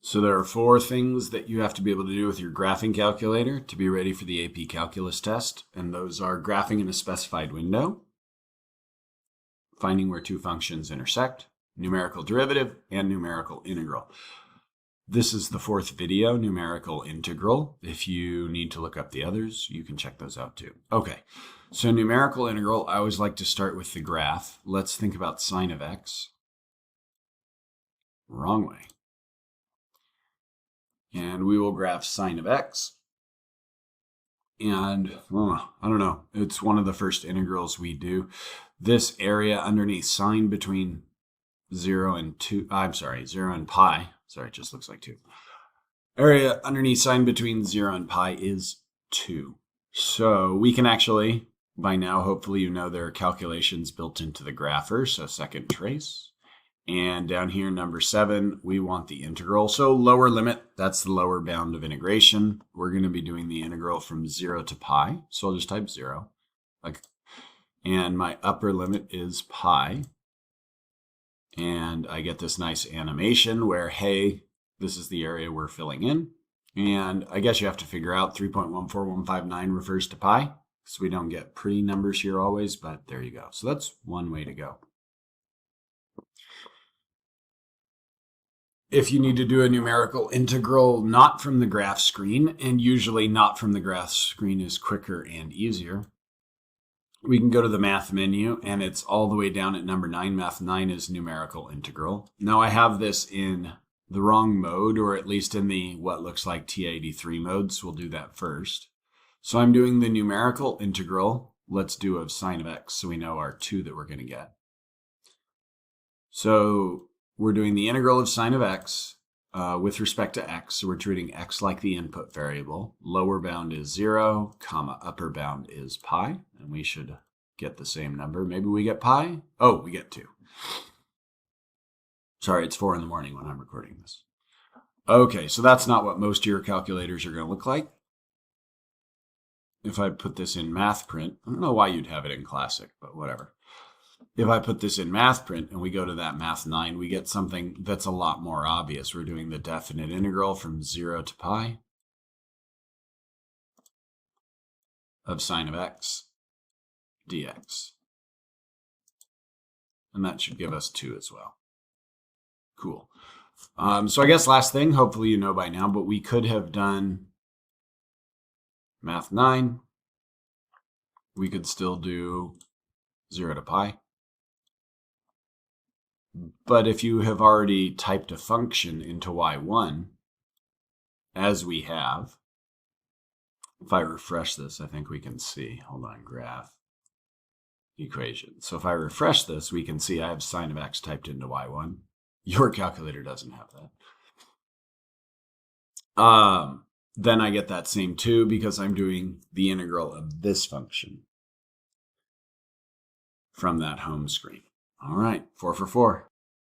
So there are 4 things that you have to be able to do with your graphing calculator to be ready for the AP Calculus test. And those are graphing in a specified window, finding where 2 functions intersect, numerical derivative, and numerical integral. This is the 4th video, numerical integral. If you need to look up the others, you can check those out too. Okay, so numerical integral, I always like to start with the graph. Let's think about sine of x. Wrong way. And we will graph sine of x. And I don't know, it's one of the first integrals we do. This area underneath sine between 0 and 2, 0 and pi. Sorry, it just looks like 2. Area underneath sine between 0 and pi is 2. So we can actually, by now, hopefully you know there are calculations built into the grapher. So second trace. And down here, number 7, we want the integral. So lower limit, that's the lower bound of integration. We're going to be doing the integral from 0 to pi. So I'll just type 0. And my upper limit is pi. And I get this nice animation where, hey, this is the area we're filling in. And I guess you have to figure out 3.14159 refers to pi. So we don't get pretty numbers here always, but there you go. So that's one way to go. If you need to do a numerical integral not from the graph screen, and usually not from the graph screen is quicker and easier, we can go to the math menu, and it's all the way down at number 9. Math 9 is numerical integral. Now I have this in the wrong mode, or at least in the what looks like T83 mode, so we'll do that first. So I'm doing the numerical integral, let's do of sine of x, so we know our 2 that we're going to get. So we're doing the integral of sine of x with respect to x. So we're treating x like the input variable. Lower bound is 0, comma, upper bound is pi. And we should get the same number. Maybe we get pi. Oh, we get 2. Sorry, it's 4 in the morning when I'm recording this. Okay, so that's not what most of your calculators are going to look like. If I put this in math print, I don't know why you'd have it in classic, but whatever. If I put this in math print and we go to that math 9, we get something that's a lot more obvious. We're doing the definite integral from 0 to pi of sine of x dx. And that should give us 2 as well. Cool. So I guess last thing, hopefully you know by now, but we could have done math 9. We could still do 0 to pi. But if you have already typed a function into y1, as we have, if I refresh this, I think we can see, hold on, graph equation. So if I refresh this, we can see I have sine of x typed into y1. Your calculator doesn't have that. Then I get that same 2 because I'm doing the integral of this function from that home screen. All right, 4 for 4.